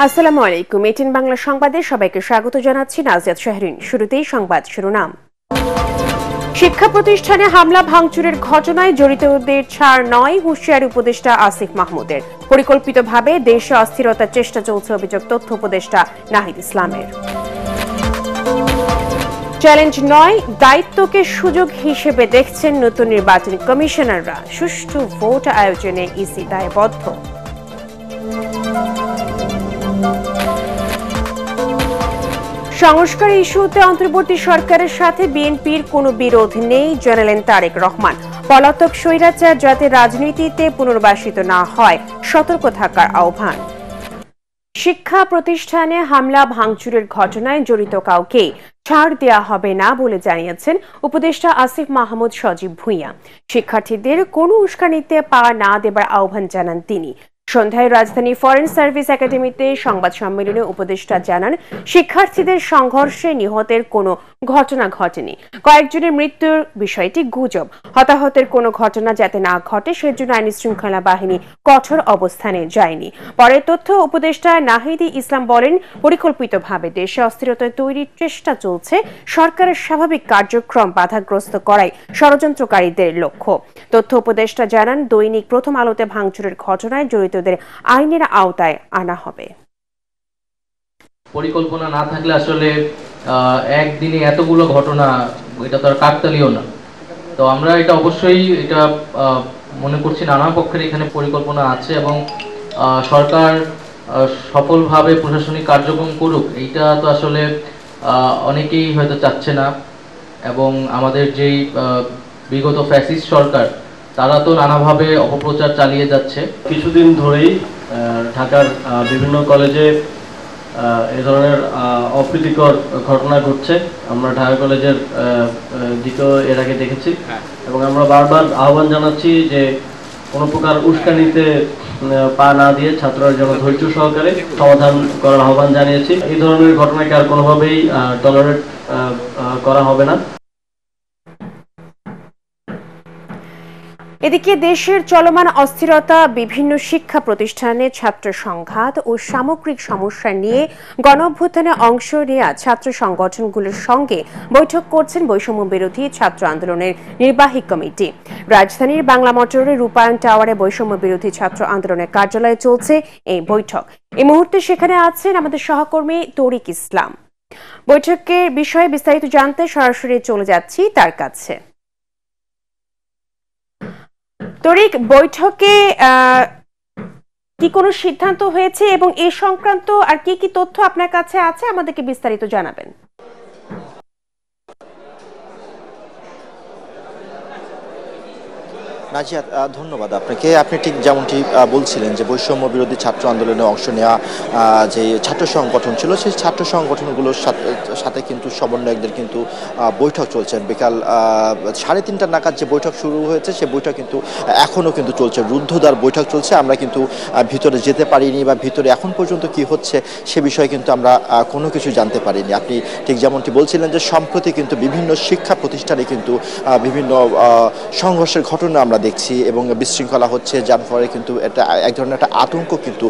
আসসালামু আলাইকুম। এটিএন বাংলা সংবাদে সবাইকে স্বাগত জানাচ্ছি নাজিয়াত শাহরিন। শুরুতেই সংবাদ শিরোনাম। শিক্ষা প্রতিষ্ঠানে হামলা ভাঙচুরের ঘটনায় জড়িতদের ছাড় নয়, হুঁশিয়ারি উপদেষ্টা আসিফ মাহমুদের। পরিকল্পিতভাবে দেশে অস্থিরতার চেষ্টা চলছে, অভিযোগ তথ্য উপদেষ্টা নাহিদ ইসলামের। চ্যালেঞ্জ নয়, দায়িত্বকে সুযোগ হিসেবে দেখছেন নতুন নির্বাচন কমিশনাররা। সুষ্ঠু ভোট আয়োজনে ইসি দায়বদ্ধ। সংস্কার ইস্যুতে অন্তর্বর্তী সরকারের সাথে বিএনপির কোনো বিরোধ নেই, জানালেন তারেক রহমান। পলাতক স্বৈরাচার যাতে রাজনীতিতে পুনর্বাসিত না হয়, সতর্ক থাকার আহ্বান। শিক্ষা প্রতিষ্ঠানে হামলা ভাঙচুরের ঘটনায় জড়িত কাউকে ছাড় দেওয়া হবে না বলে জানিয়েছেন উপদেষ্টা আসিফ মাহমুদ সজীব ভুঁইয়া। শিক্ষার্থীদের কোনো উস্কানিতে পা না দেবার আহ্বান জানান তিনি। সন্ধ্যায় রাজধানী ফরেন সার্ভিস একাডেমিতে সংবাদ সম্মেলনে উপদেষ্টা জানান, শিক্ষার্থীদের সংঘর্ষে নিহতের কোনো ঘটনা ঘটেনি। কয়েকজনের মৃত্যুর বিষয়টি গুজব। হতাহতের কোনো ঘটনা যাতে না ঘটে সেজন্য আইন শৃঙ্খলা বাহিনী কঠোর অবস্থানে যায়নি। পরে তথ্য উপদেষ্টা নাহিদ ইসলাম বলেন, পরিকল্পিতভাবে দেশে অস্থিরতা তৈরির চেষ্টা চলছে। সরকারের স্বাভাবিক কার্যক্রম বাধাগ্রস্ত করাই ষড়যন্ত্রকারীদের লক্ষ্য। তথ্য উপদেষ্টা জানান, দৈনিক প্রথম আলোতে ভাঙচুরের ঘটনায় জড়িতদের আইনের আওতায় আনা হবে। পরিকল্পনা না থাকলে আসলে একদিনে এতগুলো ঘটনা, এটা তো আর কাকতালীয় না। তো আমরা এটা অবশ্যই মনে করছি নানা পক্ষের এখানে পরিকল্পনা আছে এবং সরকার সফলভাবে প্রশাসনিক কার্যক্রম করুক, এইটা তো আসলে অনেকেই হয়তো চাচ্ছে না। এবং আমাদের যেই বিগত ফ্যাসিস্ট সরকার, তারা তো নানাভাবে অপপ্রচার চালিয়ে যাচ্ছে। কিছুদিন ধরেই ঢাকার বিভিন্ন কলেজে এই ধরনের অপ্রীতিকর ঘটনা ঘটছে। আমরা ঢাকা কলেজের দিকেও এর আগে দেখেছি এবং আমরা বারবার আহ্বান জানাচ্ছি যে কোনো প্রকার উস্কানিতে পা না দিয়ে ছাত্ররা যেন ধৈর্য সহকারে সমাধান করার আহ্বান জানিয়েছি। এই ধরনের ঘটনাকে আর কোনোভাবেই টলারেট করা হবে না। এদিকে দেশের চলমান অস্থিরতা, বিভিন্ন শিক্ষা প্রতিষ্ঠানে ছাত্র সংঘাত ও সামগ্রিক সমস্যা নিয়ে গণঅভ্যুত্থানে অংশ নেওয়া ছাত্র সংগঠনগুলোর সঙ্গে বৈঠক করছেন বৈষম্য বিরোধী ছাত্র আন্দোলনের নির্বাহী কমিটি। রাজধানীর বাংলা মোটরের রূপায়ণ টাওয়ারে বৈষম্য বিরোধী ছাত্র আন্দোলনের কার্যালয়ে চলছে এই বৈঠক। এই মুহূর্তে সেখানে আছেন আমাদের সহকর্মী তরিক ইসলাম। বৈঠকের বিষয়ে বিস্তারিত জানতে সরাসরি চলে যাচ্ছি তার কাছে। তরিক, বৈঠকে কি কোনো সিদ্ধান্ত হয়েছে এবং এই সংক্রান্ত আর কি কি তথ্য আপনার কাছে আছে, আমাদেরকে বিস্তারিত জানাবেন। নাজিয়াত, ধন্যবাদ আপনাকে। আপনি ঠিক যেমনটি বলছিলেন যে বৈষম্য বিরোধী ছাত্র আন্দোলনে অংশ নেওয়া যে ছাত্র সংগঠন ছিল, সেই ছাত্র সংগঠনগুলোর সাথে কিন্তু সমন্বয়কদের কিন্তু বৈঠক চলছে। বিকাল 3:30 নাগাদ যে বৈঠক শুরু হয়েছে, সে বৈঠক কিন্তু এখনও কিন্তু চলছে, রুদ্ধদ্বার বৈঠক চলছে। আমরা কিন্তু ভিতরে যেতে পারিনি বা ভিতরে এখন পর্যন্ত কি হচ্ছে সে বিষয়ে কিন্তু আমরা কোনো কিছু জানতে পারিনি। আপনি ঠিক যেমনটি বলছিলেন যে সম্প্রতি কিন্তু বিভিন্ন শিক্ষা প্রতিষ্ঠানে কিন্তু বিভিন্ন সংঘর্ষের ঘটনা আমরা দেখছি এবং বিশৃঙ্খলা হচ্ছে, যার ফলে কিন্তু এটা এক ধরনের একটা আতঙ্ক কিন্তু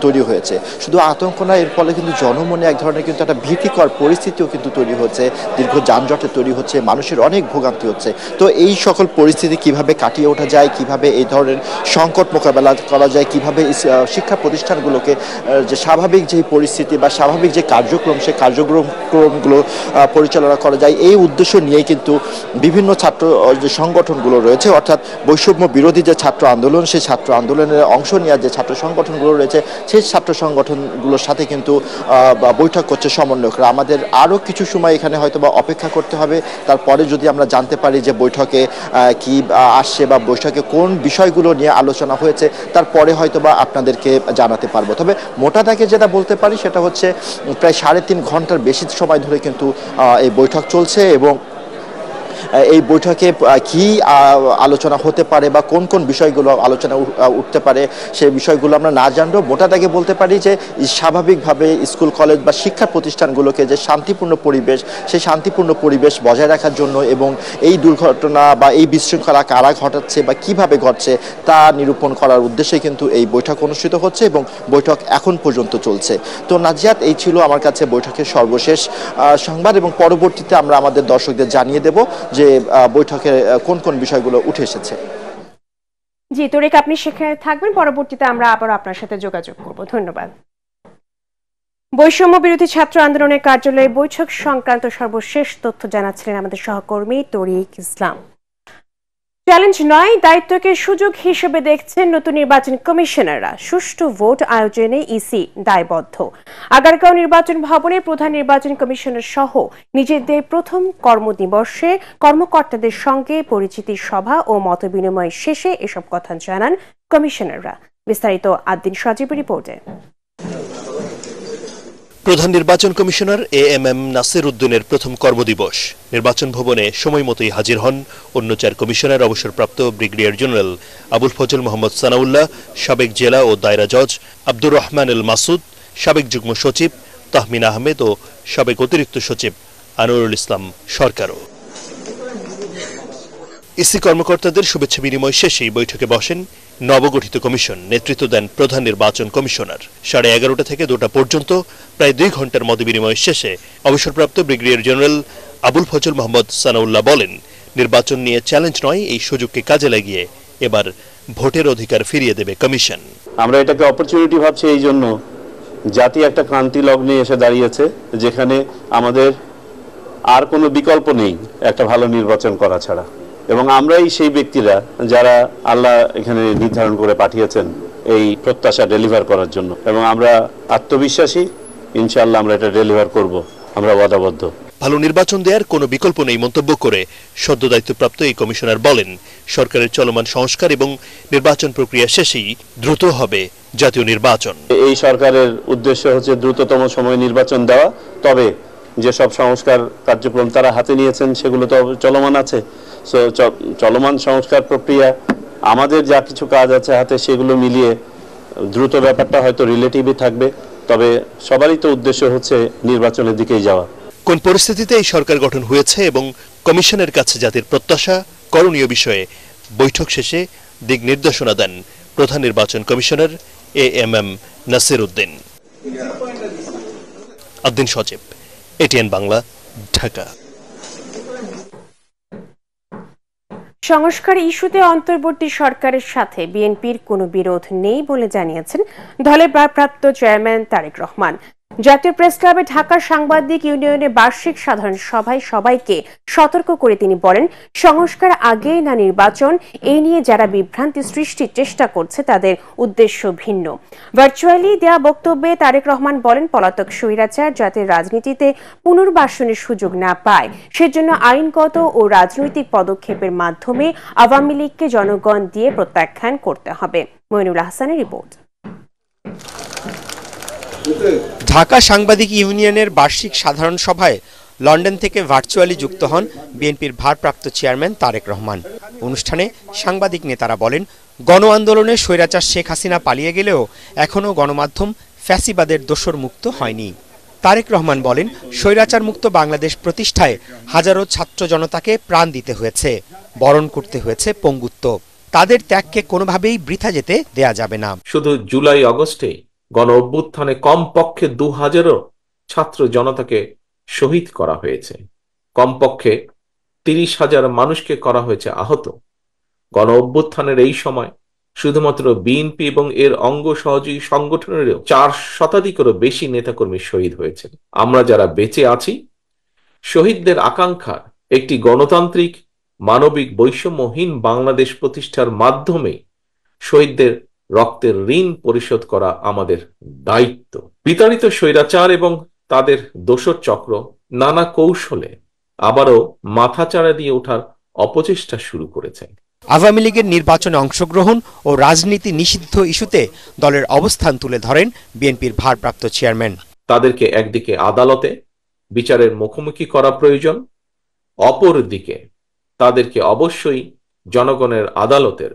তৈরি হয়েছে। শুধু আতঙ্ক না, এর ফলে কিন্তু জনমনে এক ধরনের কিন্তু একটা ভীতিকর পরিস্থিতিও কিন্তু তৈরি হচ্ছে, দীর্ঘ যানজটে তৈরি হচ্ছে, মানুষের অনেক ভোগান্তি হচ্ছে। তো এই সকল পরিস্থিতি কিভাবে কাটিয়ে ওঠা যায়, কিভাবে এই ধরনের সংকট মোকাবেলা করা যায়, কিভাবে শিক্ষা প্রতিষ্ঠানগুলোকে যে স্বাভাবিক যে পরিস্থিতি বা স্বাভাবিক যে কার্যক্রম, সেই কার্যক্রমগুলো পরিচালনা করা যায়, এই উদ্দেশ্য নিয়ে কিন্তু বিভিন্ন ছাত্র যে সংগঠনগুলো রয়েছে, অর্থাৎ বৈষম্য বিরোধী যে ছাত্র আন্দোলন, সেই ছাত্র আন্দোলনের অংশ নেওয়া যে ছাত্র সংগঠনগুলো রয়েছে, সেই ছাত্র সংগঠনগুলোর সাথে কিন্তু বৈঠক করছে সমন্বয়করা। আমাদের আরও কিছু সময় এখানে হয়তো বা অপেক্ষা করতে হবে, তারপরে যদি আমরা জানতে পারি যে বৈঠকে কি আসছে বা বৈঠকে কোন বিষয়গুলো নিয়ে আলোচনা হয়েছে, তারপরে হয়তো বা আপনাদেরকে জানাতে পারবো। তবে মোটা দাগে যেটা বলতে পারি সেটা হচ্ছে প্রায় 3.5 ঘন্টার বেশি সময় ধরে কিন্তু এই বৈঠক চলছে এবং এই বৈঠকে কি আলোচনা হতে পারে বা কোন কোন বিষয়গুলো আলোচনা উঠতে পারে সেই বিষয়গুলো আমরা না জানলেও মোটা দাগে বলতে পারি যে স্বাভাবিকভাবে স্কুল কলেজ বা শিক্ষা প্রতিষ্ঠানগুলোকে যে শান্তিপূর্ণ পরিবেশ, সেই শান্তিপূর্ণ পরিবেশ বজায় রাখার জন্য এবং এই দুর্ঘটনা বা এই বিশৃঙ্খলা কারা ঘটাচ্ছে বা কিভাবে ঘটছে তা নিরূপণ করার উদ্দেশ্যে কিন্তু এই বৈঠক অনুষ্ঠিত হচ্ছে এবং বৈঠক এখন পর্যন্ত চলছে। তো নাজিয়াত, এই ছিল আমার কাছে বৈঠকের সর্বশেষ সংবাদ এবং পরবর্তীতে আমরা আমাদের দর্শকদের জানিয়ে দেব যে বৈঠকে কোন কোন বিষয়গুলো উঠে এসেছে। জি তরিক, আপনি সেখানে থাকবেন, পরবর্তীতে আমরা আবার আপনার সাথে যোগাযোগ করব। ধন্যবাদ। বৈষম্য বিরোধী ছাত্র আন্দোলনের কার্যালয়ে বৈঠক সংক্রান্ত সর্বশেষ তথ্য জানাচ্ছিলেন আমাদের সহকর্মী তরিক ইসলাম। চ্যালেঞ্জ নয়, দায়িত্বকে সুযোগ হিসেবে দেখছেন নতুন নির্বাচন কমিশনাররা। সুষ্ঠু ভোট আয়োজনে ইসি দায়বদ্ধ। আগারগাঁও নির্বাচন ভবনে প্রধান নির্বাচন কমিশনার সহ নিজেদের প্রথম কর্মদিবসে কর্মকর্তাদের সঙ্গে পরিচিতি সভা ও মতবিনিময় শেষে এসব কথা জানান কমিশনাররা। বিস্তারিত আদ্দিন সজীবের রিপোর্টে। প্রধান নির্বাচন কমিশনার এএমএম নাসির উদ্দিনের প্রথম কর্মদিবস। নির্বাচন ভবনে সময় মতোই হাজির হন অন্য 4 কমিশনার অবসরপ্রাপ্ত ব্রিগেডিয়ার জেনারেল আবুল ফজল মোহাম্মদ সানাউল্লাহ, সাবেক জেলা ও দায়রা জজ আব্দুর রহমান এল মাসুদ, সাবেক যুগ্ম সচিব তাহমিন আহমেদ ও সাবেক অতিরিক্ত সচিব আনোয়ারুল ইসলাম সরকারও। ইসি কর্মকর্তাদের শুভেচ্ছা বিনিময় শেষেই বৈঠকে বসেন নবগঠিত কমিশন। নেতৃত্ব দেন প্রধান নির্বাচন কমিশনার। 11:30 থেকে 2টা পর্যন্ত প্রায় 2 ঘন্টার মতবিনিময় শেষে অবসরপ্রাপ্ত ব্রিগেডিয়ার জেনারেল আবুল ফজল মোহাম্মদ সানাউল্লাহ বলেন, নির্বাচন নিয়ে চ্যালেঞ্জ নয়, এই সুযোগকে কাজে লাগিয়ে এবার ভোটের অধিকার ফিরিয়ে দেবে কমিশন। আমরা এটাকে অপরচুনিটি ভাবছি এই জন্য, জাতি একটা ক্রান্তি লগ্নে এসে দাঁড়িয়েছে যেখানে আমাদের আর কোনো বিকল্প নেই একটা ভালো নির্বাচন করা ছাড়া, এবং আমরাই সেই ব্যক্তিরা যারা আল্লাহ এখানে নির্ধারণ করে পাঠিয়েছেন এই প্রত্যাশা ডেলিভার করার জন্য, এবং আমরা আত্মবিশ্বাসী, ইনশাআল্লাহ আমরা এটা ডেলিভার করব, আমরা ওয়াদাবদ্ধ। ভালো নির্বাচন দেওয়ার কোনো বিকল্প নেই মন্তব্য করে সদ্য দায়িত্বপ্রাপ্ত এই কমিশনার বলেন, সরকারের চলমান সংস্কার এবং নির্বাচন প্রক্রিয়া শেষেই দ্রুত হবে জাতীয় নির্বাচন। এই সরকারের উদ্দেশ্য হচ্ছে দ্রুততম সময়ে নির্বাচন দেওয়া, তবে যেসব সংস্কার কার্যক্রম তারা হাতে নিয়েছেন সেগুলো তো চলমান আছে। চলমান সংস্কার প্রক্রিয়া, আমাদের যা কিছু কাজ আছে হাতে, সেগুলো মিলিয়ে দ্রুত ব্যাপারটা হয়তো রিলেটিভই থাকবে, তবে সবারই তো উদ্দেশ্য হচ্ছে নির্বাচনের দিকেই যাওয়া। কোন পরিস্থিতিতে এই সরকার গঠন হয়েছে এবং কমিশনের কাছে জাতির প্রত্যাশা, করণীয় বিষয়ে বৈঠক শেষে দিক নির্দেশনা দেন প্রধান নির্বাচন কমিশনার এএমএম নাসির উদ্দিন। আদ্দিন সজীব, এটিএন বাংলা, ঢাকা। সংস্কার ইস্যুতে অন্তর্বর্তী সরকারের সাথে বিএনপির কোনো বিরোধ নেই বলে জানিয়েছেন দলের ভারপ্রাপ্ত চেয়ারম্যান তারেক রহমান। জাতীয় প্রেস ক্লাবে ঢাকা সাংবাদিক ইউনিয়নের বার্ষিক সাধারণ সভায় সবাইকে সতর্ক করে তিনি বলেন, সংস্কার আগে না নির্বাচন, এই নিয়ে যারা বিভ্রান্তি সৃষ্টির চেষ্টা করছে তাদের উদ্দেশ্য ভিন্ন। ভার্চুয়ালি দেয়া বক্তব্যে তারেক রহমান বলেন, পলাতক স্বৈরাচার যাতে রাজনীতিতে পুনর্বাসনের সুযোগ না পায় সেজন্য আইনগত ও রাজনৈতিক পদক্ষেপের মাধ্যমে আওয়ামী লীগকে জনগণ দিয়ে প্রত্যাখ্যান করতে হবে। মইনুল আহসানের রিপোর্ট। ঢাকা সাংবাদিক ইউনিয়নের বার্ষিক সাধারণ সভায় লন্ডন থেকে ভার্চুয়ালি যুক্ত হন বিএনপির ভারপ্রাপ্ত চেয়ারম্যান তারেক রহমান। অনুষ্ঠানে সাংবাদিক নেতারা বলেন, গণ আন্দোলনে স্বৈরাচার শেখ হাসিনা পালিয়ে গেলেও এখনও গণমাধ্যম ফ্যাসিবাদের দোসর মুক্ত হয়নি। তারেক রহমান বলেন, স্বৈরাচার মুক্ত বাংলাদেশ প্রতিষ্ঠায় হাজারো ছাত্র জনতাকে প্রাণ দিতে হয়েছে, বরণ করতে হয়েছে পঙ্গুত্ব। তাদের ত্যাগকে কোনোভাবেই বৃথা যেতে দেয়া যাবে না। শুধু জুলাই আগস্টে গণ অভ্যুত্থানে কমপক্ষে 2000 ছাত্র জনতাকে শহীদ করা হয়েছে, কমপক্ষে 30,000 মানুষকে করা হয়েছে আহত। গণ অভ্যুত্থানের এই সময় শুধুমাত্র বিএনপি এবং এর অঙ্গ সহযোগী সংগঠনেরও 4 শতাধিকেরও বেশি নেতাকর্মী শহীদ হয়েছেন। আমরা যারা বেঁচে আছি, শহীদদের আকাঙ্ক্ষার একটি গণতান্ত্রিক, মানবিক, বৈষম্যহীন বাংলাদেশ প্রতিষ্ঠার মাধ্যমে শহীদদের রক্তের ঋণ পরিশোধ করা আমাদের দায়িত্ব। বিতাড়িত স্বৈরাচার এবং তাদের দোসর চক্র নানা কৌশলে আবারও মাথাচাড়া দিয়ে ওঠার অপচেষ্টা শুরু করেছে। আওয়ামী লীগের নির্বাচনে অংশগ্রহণ ও রাজনীতি নিষিদ্ধ ইস্যুতে দলের অবস্থান তুলে ধরেন বিএনপির ভারপ্রাপ্ত চেয়ারম্যান। তাদেরকে একদিকে আদালতে বিচারের মুখোমুখি করা প্রয়োজন, অপরদিকে তাদেরকে অবশ্যই জনগণের আদালতের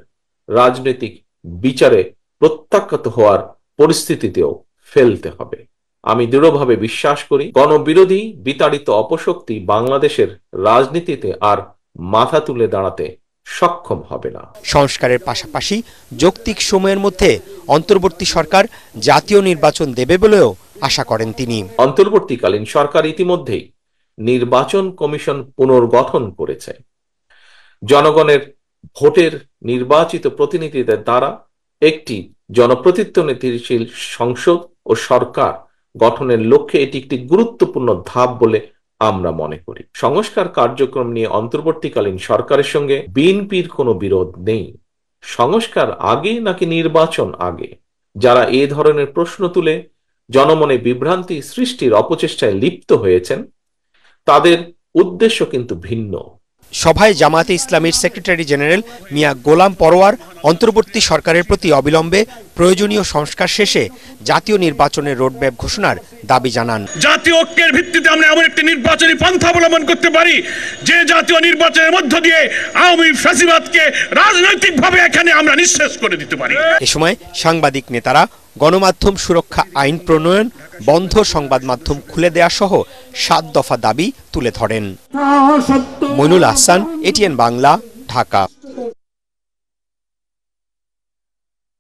রাজনৈতিক বিচারে প্রত্যাখ্যাত হওয়ার পরিস্থিতিতেও ফেলতে হবে। আমি দৃঢ়ভাবে বিশ্বাস করি গণবিরোধী বিতাড়িত অপশক্তি বাংলাদেশের রাজনীতিতে আর মাথা তুলে দাঁড়াতে সক্ষম হবে না। সংস্কারের পাশাপাশি যৌক্তিক সময়ের মধ্যে অন্তর্বর্তী সরকার জাতীয় নির্বাচন দেবে বলেও আশা করেন তিনি। অন্তর্বর্তীকালীন সরকার ইতিমধ্যেই নির্বাচন কমিশন পুনর্গঠন করেছে। জনগণের ভোটের নির্বাচিত প্রতিনিধিদের দ্বারা একটি জনপ্রতিনিধিশীল সংসদ ও সরকার গঠনের লক্ষ্যে এটি একটি গুরুত্বপূর্ণ ধাপ বলে আমরা মনে করি। সংস্কার কার্যক্রম নিয়ে অন্তর্বর্তীকালীন সরকারের সঙ্গে বিএনপির কোনো বিরোধ নেই। সংস্কার আগে নাকি নির্বাচন আগে, যারা এ ধরনের প্রশ্ন তুলে জনমনে বিভ্রান্তি সৃষ্টির অপচেষ্টায় লিপ্ত হয়েছেন তাদের উদ্দেশ্য কিন্তু ভিন্ন। সভায় জামায়াতে ইসলামীর সেক্রেটারি জেনারেল মিয়া গোলাম পরোয়ার অন্তর্বর্তী সরকারের প্রতি অবিলম্বে প্রয়োজনীয় সংস্কার শেষে জাতীয় নির্বাচনের রোডম্যাপ ঘোষণার দাবি জানান। জাতীয় ঐক্যের ভিত্তিতে আমরা এমন একটি নির্বাচনী পন্থা অবলম্বন করতে পারি যে জাতীয় নির্বাচনের মধ্য দিয়ে আওয়ামী ফ্যাসিবাদকে রাজনৈতিকভাবে এখানে আমরা নিঃশেষ করে দিতে পারি। এ সময় সাংবাদিক নেতারা গণমাধ্যম সুরক্ষা আইন প্রণয়ন, বন্ধ সংবাদ মাধ্যম খুলে দেয়া সহ 7 দফা দাবি তুলে ধরেন। মইনুল আহসান, এটিএন বাংলা, ঢাকা।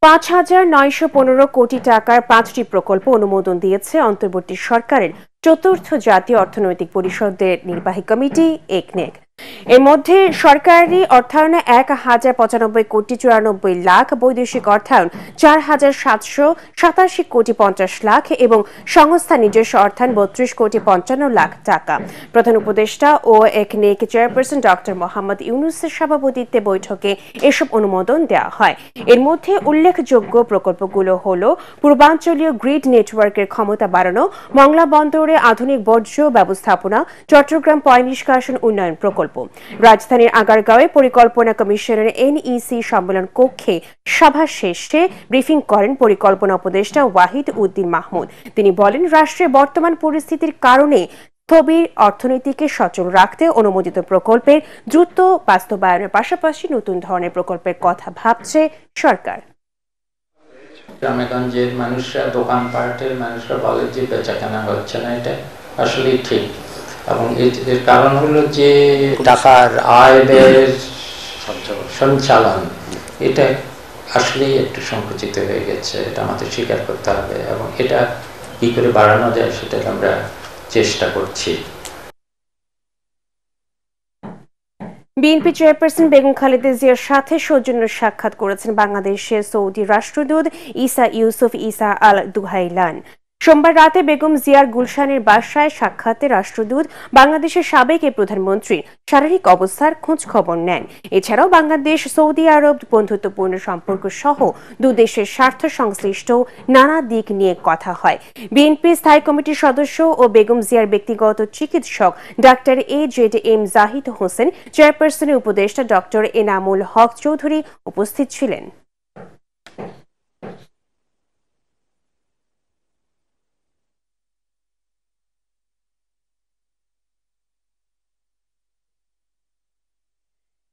৫,৯১৫ কোটি টাকার 5টি প্রকল্প অনুমোদন দিয়েছে অন্তর্বর্তী সরকারের চতুর্থ জাতীয় অর্থনৈতিক পরিষদের নির্বাহী কমিটি একনেক। এর মধ্যে সরকারি অর্থায়নে ১,০৯৫ কোটি ৯৪ লাখ, বৈদেশিক অর্থায়ন ৪,৭৮৭ কোটি ৫০ লাখ এবং সংস্থা নিজস্ব অর্থায়ন ৩২ কোটি ৫৫ লাখ টাকা। প্রধান উপদেষ্টা ও একনেক চেয়ারপারসন ডক্টর মোহাম্মদ ইউনূসের সভাপতিত্বে বৈঠকে এসব অনুমোদন দেওয়া হয়। এর মধ্যে উল্লেখযোগ্য প্রকল্পগুলো হল পূর্বাঞ্চলীয় গ্রিড নেটওয়ার্কের ক্ষমতা বাড়ানো, মংলা বন্দরে আধুনিক বর্জ্য ব্যবস্থাপনা, চট্টগ্রাম পয় নিষ্কাশন উন্নয়ন প্রকল্প। রাজধানীর আগারগাঁওয়ে পরিকল্পনা কমিশনের এনইসি সম্মেলন কক্ষে সভা শেষে ব্রিফিং করেন পরিকল্পনা উপদেষ্টা ওয়াহিদ উদ্দিন মাহমুদ। তিনি বলেন, রাষ্ট্রের বর্তমান পরিস্থিতির কারণে স্থবির অর্থনীতিকে সচল রাখতে অনুমোদিত প্রকল্পের দ্রুত বাস্তবায়নের পাশাপাশি নতুন ধরনের প্রকল্পের কথা ভাবছে সরকার। গ্রামেগঞ্জের মানুষরা, দোকানপাটের মানুষরা বলে যে বেচাকেনা হচ্ছে না, এটা আসলে ঠিক। এবং এর কারণ হলো যে টাকার আয় ব্যয়ের সঞ্চালন, এটা আসলেই একটু সংকুচিত হয়ে গেছে, এটা আমাদের স্বীকার করতে হবে এবং এটা কি করে বাড়ানো যায় সেটা আমরা চেষ্টা করছি। বিএনপি চেয়ারপারসন বেগম খালেদা জিয়ার সাথে সৌজন্য সাক্ষাৎ করেছেন বাংলাদেশের সৌদি রাষ্ট্রদূত ঈসা ইউসুফ ঈসা আল দুহাইলান। সোমবার রাতে বেগম জিয়ার গুলশানের বাসায় সাক্ষাতে রাষ্ট্রদূত বাংলাদেশের সাবেক প্রধানমন্ত্রীর শারীরিক অবস্থার খোঁজ খবর নেন। এছাড়াও বাংলাদেশ সৌদি আরব বন্ধুত্বপূর্ণ সম্পর্ক সহ দুদেশের স্বার্থ সংশ্লিষ্ট নানা দিক নিয়ে কথা হয়। বিএনপি স্থায়ী কমিটির সদস্য ও বেগম জিয়ার ব্যক্তিগত চিকিৎসক ডাক্তার AJM জাহিদ হোসেন, চেয়ারপারসনের উপদেষ্টা ডক্টর এনামুল হক চৌধুরী উপস্থিত ছিলেন।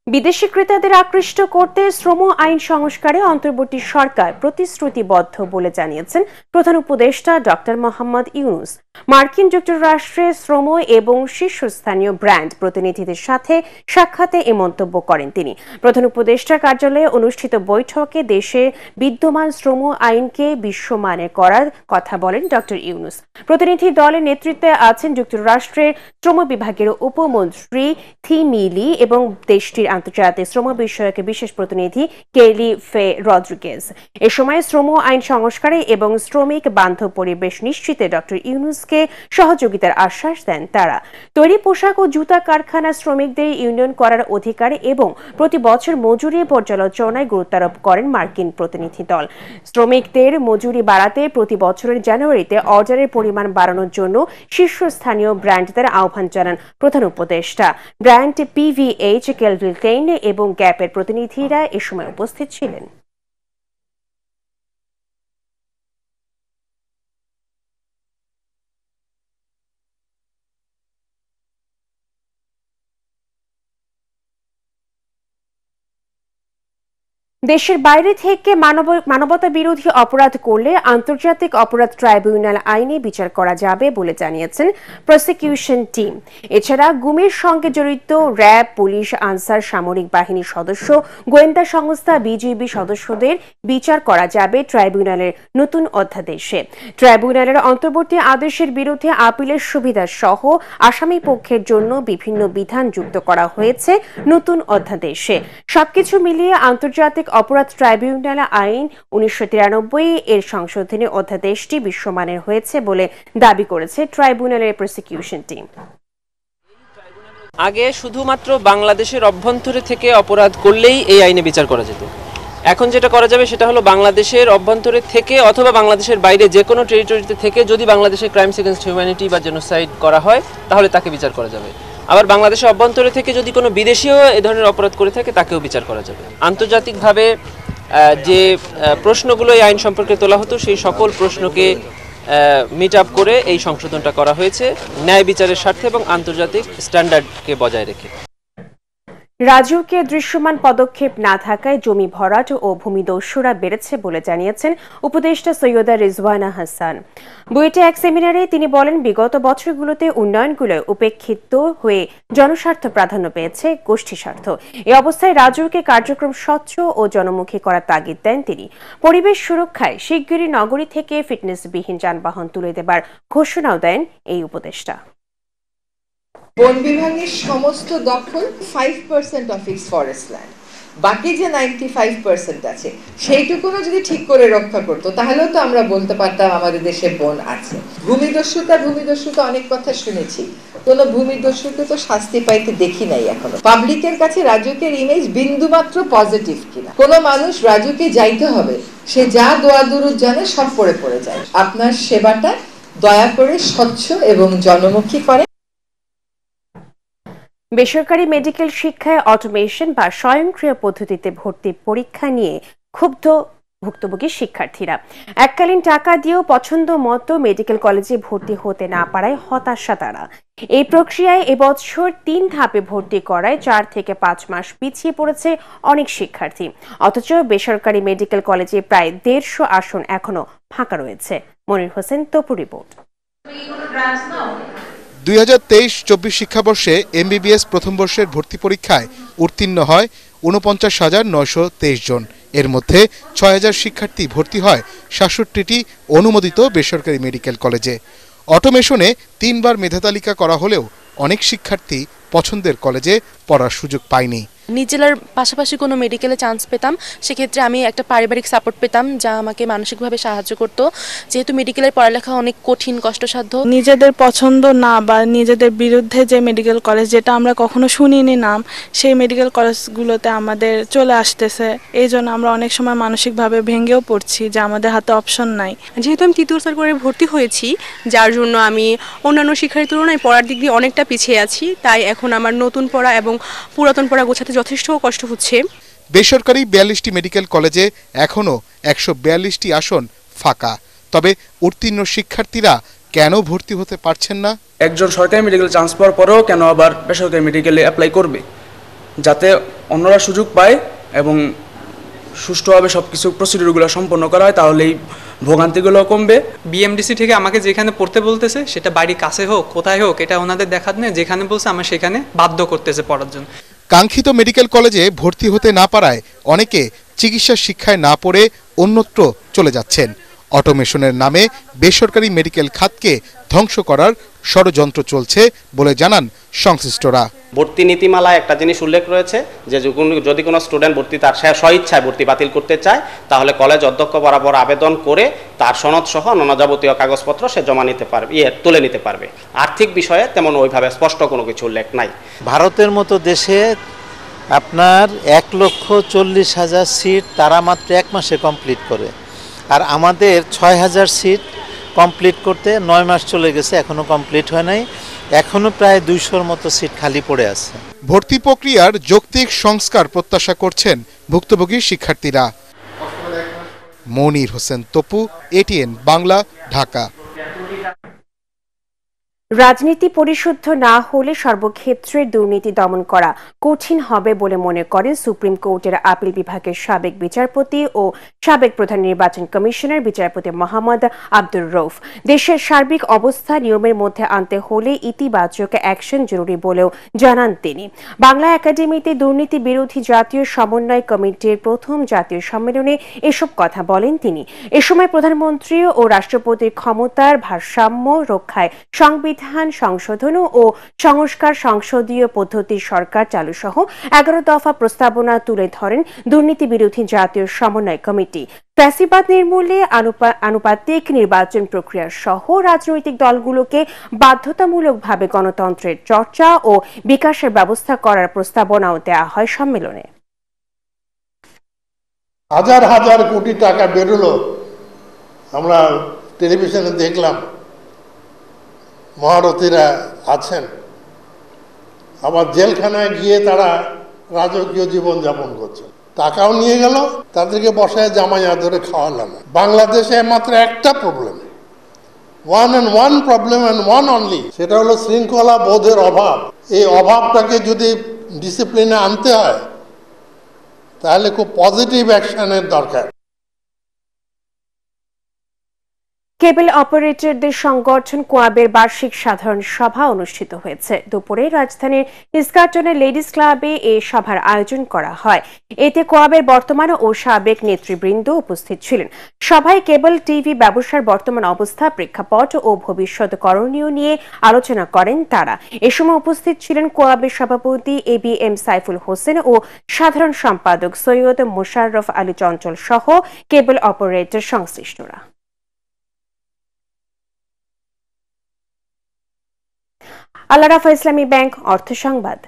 বিদেশি ক্রেতাদের আকৃষ্ট করতে শ্রম আইন সংস্কারে অন্তর্বর্তী সরকার প্রতিশ্রুতিবদ্ধ বলে জানিয়েছেন প্রধান উপদেষ্টা ডক্টর মোহাম্মদ ইউনূস। মার্কিন যুক্তরাষ্ট্রে শ্রম এবং শীর্ষস্থানীয় ব্র্যান্ড প্রতিনিধিদের সাথে সাক্ষাতে এ মন্তব্য করেন তিনি। প্রধান উপদেষ্টার কার্যালয়ে অনুষ্ঠিত বৈঠকে দেশে বিদ্যমান শ্রম আইনকে বিশ্বমানের করার কথা বলেন ডক্টর ইউনূস। প্রতিনিধি দলের নেতৃত্বে আছেন যুক্তরাষ্ট্রের শ্রম বিভাগের উপমন্ত্রী থিমিলি এবং দেশটির আন্তর্জাতিক শ্রম বিষয়ক বিশেষ প্রতিনিধি কেলি ফে রদ্রিগেজ। এ সময় শ্রম আইন সংস্কারে এবং শ্রমিক বান্ধব পরিবেশ নিশ্চিতে ডক্টর ইউনূসকে সহযোগিতার আশ্বাস দেন তারা। তৈরি পোশাক ও জুতা কারখানা শ্রমিকদের ইউনিয়ন করার অধিকার এবং প্রতি বছর মজুরি পর্যালোচনায় গুরুত্বারোপ করেন মার্কিন প্রতিনিধি দল। শ্রমিকদের মজুরি বাড়াতে প্রতি বছরের জানুয়ারিতে অর্ডারের পরিমাণ বাড়ানোর জন্য শীর্ষস্থানীয় ব্র্যান্ডদের আহ্বান জানান প্রধান উপদেষ্টা। ব্র্যান্ড PVH, কেলভিন ক্লেইন এবং গ্যাপের প্রতিনিধিরা এ সময় উপস্থিত ছিলেন। দেশের বাইরে থেকে মানবতা বিরোধী অপরাধ করলে আন্তর্জাতিক অপরাধ ট্রাইব্যুনাল আইনে বিচার করা যাবে বলে জানিয়েছেন প্রসিকিউশন টিম। এছাড়া গুমের সঙ্গে জড়িত র্যাব, পুলিশ, আনসার, সামরিক বাহিনীর সদস্য, গোয়েন্দা সংস্থা, বিজিবি সদস্যদের বিচার করা যাবে ট্রাইব্যুনালের নতুন অধ্যাদেশে। ট্রাইব্যুনালের অন্তর্বর্তী আদেশের বিরুদ্ধে আপিলের সুবিধা সহ আসামি পক্ষের জন্য বিভিন্ন বিধান যুক্ত করা হয়েছে নতুন অধ্যাদেশে। সবকিছু মিলিয়ে আন্তর্জাতিক অপরাধ ট্রাইব্যুনাল আইন 1993 এর সংশোধনী অধ্যাদেশটি বিশ্বমানের হয়েছে বলে দাবি করেছে ট্রাইব্যুনালের প্রসিকিউশন টিম। আগে শুধুমাত্র বাংলাদেশের অভ্যন্তরে থেকে অপরাধ করলেই এই আইনে বিচার করা যেত। এখন যেটা করা যাবে সেটা হলো বাংলাদেশের অভ্যন্তরে থেকে অথবা বাংলাদেশের বাইরে যে কোনো টেরিটরিতে থেকে যদি বাংলাদেশে ক্রাইমস এগেইনস্ট হিউম্যানিটি বা জেনোসাইড করা হয় তাহলে তাকে বিচার করা যাবে। আবার বাংলাদেশের অভ্যন্তরে থেকে যদি কোনো বিদেশিও এ ধরনের অপরাধ করে থাকে তাকেও বিচার করা যাবে। আন্তর্জাতিকভাবে যে প্রশ্নগুলো এই আইন সম্পর্কে তোলা হতো সেই সকল প্রশ্নকে মিট আপ করে এই সংশোধনটা করা হয়েছে ন্যায় বিচারের স্বার্থে এবং আন্তর্জাতিক স্ট্যান্ডার্ডকে বজায় রেখে। রাজুকে দৃশ্যমান পদক্ষেপ না থাকায় জমি ভরাট ও ভূমিদস্যুরা বেড়েছে বলে জানিয়েছেন উপদেষ্টা সৈয়দা রিজওয়ানা হাসান। বুয়েটে এক সেমিনারে তিনি বলেন, বিগত বছরগুলোতে উন্নয়নগুলো উপেক্ষিত হয়ে জনস্বার্থ প্রাধান্য পেয়েছে গোষ্ঠী স্বার্থ। এই অবস্থায় রাজুকে কার্যক্রম স্বচ্ছ ও জনমুখী করার তাগিদ দেন তিনি। পরিবেশ সুরক্ষায় শিগগিরই নগরী থেকে ফিটনেসবিহীন যানবাহন তুলে দেবার ঘোষণাও দেন এই উপদেষ্টা। বন বিভাগের সমস্ত দখল 5% অফ ইটস ফরেস্ট ল্যান্ড, বাকি যে 95% আছে সেইটুকুনো যদি ঠিক করে রক্ষা করতো তাহলেও তো আমরা বলতে পারতাম আমাদের দেশে বন আছে। ভূমিদস্যুতা অনেক কথা শুনেছি, কোনো ভূমিদস্যুকে তো শাস্তি পাইতে দেখি নাই এখনো। পাবলিকের কাছে রাজুকের ইমেজ বিন্দুমাত্র পজিটিভ কিনা। কোনো মানুষ রাজুকে যাইতে হবে, সে যা দোয়া দুরুদ জানে সব পড়ে যায়। আপনার সেবাটা দয়া করে স্বচ্ছ এবং জনমুখী করে। বেসরকারি মেডিকেল শিক্ষায় অটোমেশন বা স্বয়ংক্রিয় পদ্ধতিতে ভর্তি পরীক্ষা নিয়ে ক্ষুব্ধ ভুক্তভোগী শিক্ষার্থীরা। এককালীন টাকা দিয়েও পছন্দ মতো মেডিকেল কলেজে ভর্তি হতে না পারায় হতাশা তারা। এই প্রক্রিয়ায় এবছর 3 ধাপে ভর্তি করায় 4 থেকে 5 মাস পিছিয়ে পড়েছে অনেক শিক্ষার্থী। অথচ বেসরকারি মেডিকেল কলেজে প্রায় 150 আসন এখনো ফাঁকা রয়েছে। মনির হোসেন, তপু রিপোর্ট। 2023-24 শিক্ষাবর্ষে এমবিবিএস প্রথম বর্ষের ভর্তি পরীক্ষায় উত্তীর্ণ হয় 49,923 জন। এর মধ্যে 6,000 শিক্ষার্থী ভর্তি হয় 67টি অনুমোদিত বেসরকারি মেডিকেল কলেজে। অটোমেশনে 3 বার মেধা তালিকা করা হলেও অনেক শিক্ষার্থী পছন্দের কলেজে পড়ার সুযোগ পায়নি। নিজ জেলার পাশাপাশি কোনো মেডিকেলে চান্স পেতাম, সেক্ষেত্রে আমি একটা পারিবারিক সাপোর্ট পেতাম যা আমাকে মানসিকভাবে সাহায্য করত। যেহেতু মেডিকেলের পড়ালেখা অনেক কঠিন, কষ্টসাধ্য, নিজেদের পছন্দ না বা নিজেদের বিরুদ্ধে যে মেডিকেল কলেজ যেটা আমরা কখনো শুনিনি নাম, সেই মেডিকেল কলেজগুলোতে আমাদের চলে আসতেছে। এই জন্য আমরা অনেক সময় মানসিকভাবে ভেঙেও পড়ছি যে আমাদের হাতে অপশন নাই। যেহেতু আমি তৃতীয় সার্কুলারে ভর্তি হয়েছি, যার জন্য আমি অন্যান্য শিক্ষার্থীর তুলনায় পড়ার দিক দিয়ে অনেকটা পিছিয়ে আছি। তাই এখন আমার নতুন পড়া এবং পুরাতন পড়া গোছাতে যথেষ্ট কষ্ট হচ্ছে। বেসরকারি 42টি মেডিকেল কলেজে এখনো 142টি আসন ফাঁকা। তবে উত্তীর্ণ শিক্ষার্থীরা কেন ভর্তি হতে পারছেন না? একজন সরকারি মেডিকেল চান্স পাওয়ার পরেও কেন আবার বেসরকারি মেডিকেলে অ্যাপ্লাই করবে, যাতে অন্যরা সুযোগ পায় এবং সুষ্ঠুভাবে সবকিছু প্রসিডিউরগুলো সম্পন্ন করা হয়, তাহলেই ভোগান্তিগুলো কমবে। বিএমডিসি থেকে আমাকে যেখানে পড়তে বলতেছে, সেটা বাড়ির কাছে হোক কোথায় হোক, এটা ওনাদের দেখার নেই। যেখানে বলছে আমার সেখানে বাধ্য করতেছে পড়ার জন্য। কাঙ্ক্ষিত মেডিকেল কলেজে ভর্তি হতে না পারায় অনেকে চিকিৎসা শিক্ষায় না পড়ে অন্যত্র চলে যাচ্ছেন। অটোমেশনের নামে বেসরকারি মেডিকেল খাতকে ধ্বংস করার ষড়যন্ত্র চলছে বলে জানান সংশ্লিষ্টরা। ভর্তি নীতিমালায় একটা জিনিস উল্লেখ রয়েছে যে যদি কোনো স্টুডেন্ট ভর্তি তার স্বইচ্ছায় ভর্তি বাতিল করতে চায়, তাহলে কলেজ অধ্যক্ষ বরাবর আবেদন করে তার সনদ সহ অন্যান্য যাবতীয় কাগজপত্র সে জমা নিতে পারবে, তুলে নিতে পারবে। আর্থিক বিষয়ে তেমন ওইভাবে স্পষ্ট কোনো কিছু উল্লেখ নাই। ভারতের মতো দেশে আপনার 1,40,000 সিট তারা মাত্র 1 মাসে কমপ্লিট করে, আর আমাদের 6,000 সিট কমপ্লিট করতে 9 মাস চলে গেছে, এখনো কমপ্লিট হয় নাই। এখনো প্রায় 200-র মতো সিট খালি পড়ে আছে। ভর্তি প্রক্রিয়ার যৌক্তিক সংস্কার প্রত্যাশা করছেন ভুক্তভোগী শিক্ষার্থীরা। মনির হোসেন, তপু, এটিএন বাংলা, ঢাকা। রাজনীতি পরিশুদ্ধ না হলে সর্বক্ষেত্রে দুর্নীতি দমন করা কঠিন হবে বলে মনে করেন সুপ্রিম কোর্টের আপিল বিভাগের সাবেক বিচারপতি ও সাবেক প্রধান নির্বাচন কমিশনার বিচারপতি মোহাম্মদ আব্দুর রউফ। দেশের সার্বিক অবস্থা নিয়মের মধ্যে আনতে হলে ইতিবাচক অ্যাকশন জরুরি বলেও জানান তিনি। বাংলা একাডেমিতে দুর্নীতি বিরোধী জাতীয় সমন্বয় কমিটির প্রথম জাতীয় সম্মেলনে এসব কথা বলেন তিনি। এ সময় প্রধানমন্ত্রী ও রাষ্ট্রপতির ক্ষমতার ভারসাম্য রক্ষায় সংবিধান সংশোধন ও সংস্কার সংসদীয় পদ্ধতির সরকার চালু সহ 11 দফা প্রস্তাবনা তুলে ধরেন দুর্নীতি বিরোধী জাতীয় সমন্বয় কমিটি। ফ্যাসিবাদ নির্মূলে আনুপাতিক নির্বাচন প্রক্রিয়া সহ রাজনৈতিক দলগুলোকে বাধ্যতামূলকভাবে গণতন্ত্রের চর্চা ও বিকাশের ব্যবস্থা করার প্রস্তাবনাও দেওয়া হয় সম্মেলনে। হাজার হাজার কোটি টাকা বেরোলো, আমরা টেলিভিশনে দেখলাম, মহারথীরা আছেন, আবার জেলখানায় গিয়ে তারা রাজকীয় জীবন যাপন করছে। টাকাও নিয়ে গেল, তাদেরকে বসায় জামাই আদরে খাওয়ালাম। বাংলাদেশে মাত্র একটা problem, one problem and one only, সেটা হলো শৃঙ্খলা বোধের অভাব। এই অভাবটাকে যদি ডিসিপ্লিনে আনতে হয় তাহলে খুব পজিটিভ অ্যাকশনের দরকার। কেবল অপারেটরদের সংগঠন কোয়াবের বার্ষিক সাধারণ সভা অনুষ্ঠিত হয়েছে। দুপুরে রাজধানীর ইস্কাটনের লেডিস ক্লাবে এই সভার আয়োজন করা হয়। এতে কোয়াবের বর্তমান ও সাবেক নেতৃবৃন্দ উপস্থিত ছিলেন। সভায় কেবল টিভি ব্যবসার বর্তমান অবস্থা, প্রেক্ষাপট ও ভবিষ্যৎ করণীয় নিয়ে আলোচনা করেন তারা। এ সময় উপস্থিত ছিলেন কোয়াবের সভাপতি ABM সাইফুল হোসেন ও সাধারণ সম্পাদক সৈয়দ মোশাররফ আলী চঞ্চল সহ কেবল অপারেটর সংশ্লিষ্টরা। আল রাফা ইসলামী ব্যাংক অর্থ সংবাদ।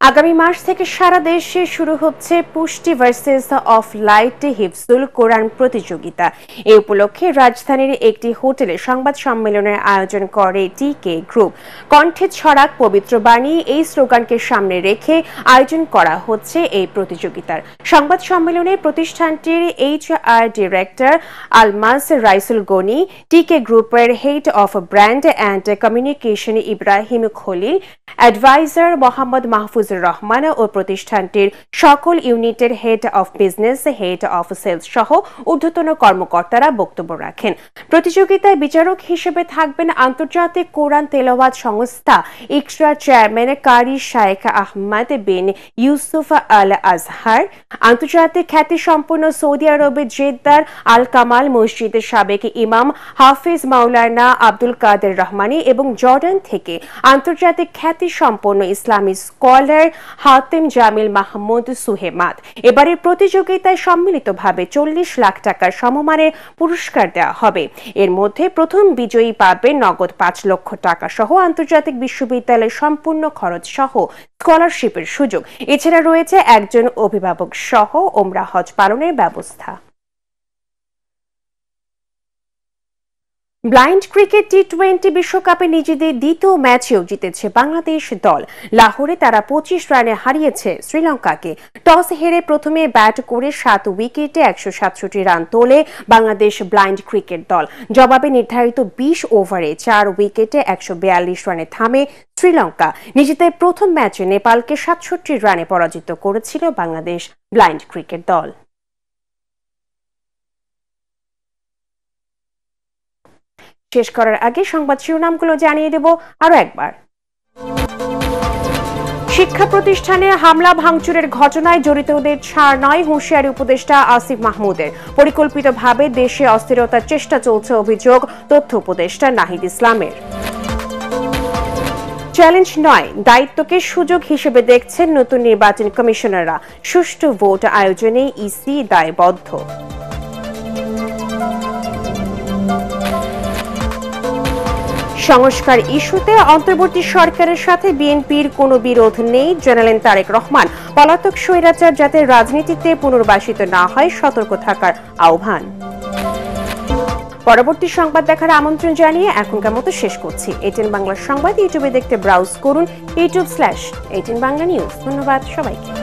আগামী মাস থেকে সারা দেশে শুরু হচ্ছে পুষ্টি ভার্সেস অফ লাইট হিফজুল কোরআন প্রতিযোগিতা। এ উপলক্ষে রাজধানীর একটি হোটেলে সংবাদ সম্মেলনের আয়োজন করে টিকে গ্রুপ। কণ্ঠে ছড়াক পবিত্র বাণী, এই স্লোগানকে সামনে রেখে আয়োজন করা হচ্ছে এই প্রতিযোগিতার। সংবাদ সম্মেলনে প্রতিষ্ঠানটির HR director Almas Raisul Gani, TK গ্রুপের head of brand and communication Ibrahim Khalil, adviser Mohammad Mahfuzur Rahman ও প্রতিষ্ঠানটির সকল ইউনিটের head of business, head of sales সহ ঊর্ধ্বতন কর্মকর্তারা বক্তব্য রাখেন। প্রতিযোগিতায় বিচারক হিসেবে থাকবেন আন্তর্জাতিক কোরআন তেলাওয়াত সংস্থা ইকরা চেয়ারম্যান কারি শায়েখ আহমদ বিন ইউসুফ আল আজহার, আন্তর্জাতিক খ্যাতিসম্পন্ন সৌদি আরবের জেদ্দার আল কামাল মসজিদের সাবেক ইমাম হাফিজ মাওলানা আব্দুল কাদের রহমানি এবং জর্ডান থেকে আন্তর্জাতিক খ্যাতিসম্পন্ন ইসলামী স্কলার হাতেম জামিল মাহমুদ সুহেমাত। এবারের প্রতিযোগিতায় সম্মিলিতভাবে 40 লাখ টাকার সমমানের পুরস্কার দেওয়া হবে। এর মধ্যে প্রথম বিজয়ী পাবে নগদ 5 লক্ষ টাকা সহ আন্তর্জাতিক বিশ্ববিদ্যালয়ের সম্পূর্ণ খরচ সহ স্কলারশিপের সুযোগ। এছাড়া রয়েছে একজন অভিভাবক সহ ওমরা হজ পালনের ব্যবস্থা। ব্লাইন্ড ক্রিকেট টি20 বিশ্বকাপে নিজেদের দ্বিতীয় ম্যাচেও জিতেছে বাংলাদেশ দল। লাহোরে তারা 25 রানে হারিয়েছে শ্রীলঙ্কাকে। টস হেরে প্রথমে ব্যাট করে 7 উইকেটে 167 রান তোলে বাংলাদেশ ব্লাইন্ড ক্রিকেট দল। জবাবে নির্ধারিত 20 ওভারে 4 উইকেটে 142 রানে থামে শ্রীলঙ্কা। নিজেদের প্রথম ম্যাচে নেপালকে 67 রানে পরাজিত করেছিল বাংলাদেশ ব্লাইন্ড ক্রিকেট দল। শেষ করার আগে সংবাদ শিরোনামগুলো জানিয়ে দেব আরো একবার। শিক্ষা প্রতিষ্ঠানে হামলা ভাঙচুরের ঘটনায় জড়িতদের ছাড় নয়, হুঁশিয়ারি উপদেষ্টা আসিফ মাহমুদের। পরিকল্পিতভাবে দেশে অস্থিরতার চেষ্টা চলছে, অভিযোগ তথ্য উপদেষ্টা নাহিদ ইসলামের। চ্যালেঞ্জ নয়, দায়িত্বকে সুযোগ হিসেবে দেখছেন নতুন নির্বাচন কমিশনাররা। সুষ্ঠু ভোট আয়োজনে ইসি দায়বদ্ধ। সংস্কার ইস্যুতে অন্তর্বর্তী সরকারের সাথে বিএনপির কোনো বিরোধ নেই, জানালেন তারেক রহমান। পলাতক স্বৈরাচার যাতে রাজনীতিতে পুনর্বাসিত না হয় সতর্ক থাকার আহ্বান। পরবর্তী সংবাদ দেখার আমন্ত্রণ জানিয়ে এখনকার মতো শেষ করছি। এটিএন বাংলা সংবাদ ইউটিউবে দেখতে ব্রাউজ করুন youtube/18 বাংলা নিউজ। ধন্যবাদ সবাইকে।